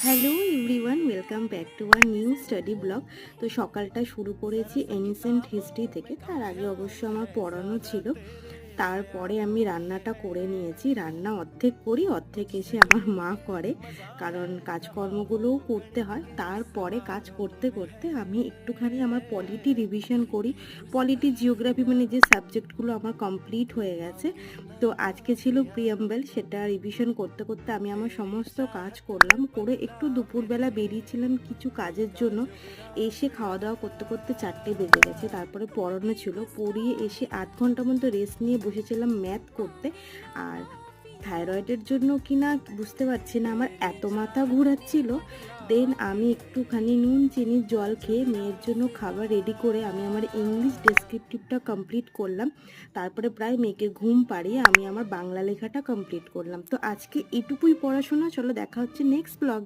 Hello everyone, welcome back to our new study blog. তো সকালটা শুরু করেছি এনসিয়েন্ট হিস্ট্রি থেকে। তার আগে অবশ্য আমার পড়ানো ছিল। তারপরে আমি রান্নাটা করে নিয়েছি। রান্না অর্ধেক করি, অর্ধেক এসে আমার মা করে, কারণ কাজকর্মগুলোও করতে হয়। তারপরে কাজ করতে করতে আমি একটুখানি আমার পলিটি রিভিশন করি। পলিটি, জিওগ্রাফি মানে যে সাবজেক্টগুলো আমার কমপ্লিট হয়ে গেছে। তো আজকে ছিল প্রিয়াম্বেল, সেটা রিভিশন করতে করতে আমি আমার সমস্ত কাজ করলাম। করে একটু দুপুরবেলা বেরিয়েছিলাম কিছু কাজের জন্য। এসে খাওয়া দাওয়া করতে করতে 4টে বেজে গেছে। তারপরে পড়ানো ছিল, পড়িয়ে এসে 8 ঘন্টা মতো রেস্ট নিয়ে বসেছিলাম ম্যাথ করতে। আর থাইরয়েডের জন্য কিনা বুঝতে পারছি না, আমার এত মাথা ঘোরাচ্ছিল। দেন আমি একটুখানি নুন চিনির জল খেয়ে মেয়ের জন্য খাবার রেডি করে আমি আমার ইংলিশ ডেসক্রিপটিভটা কমপ্লিট করলাম। তারপরে প্রায় মেয়েকে ঘুম পাড়িয়ে আমি আমার বাংলা লেখাটা কমপ্লিট করলাম। তো আজকে এটুকুই পড়াশোনা। চলো দেখা হচ্ছে নেক্সট ব্লগে।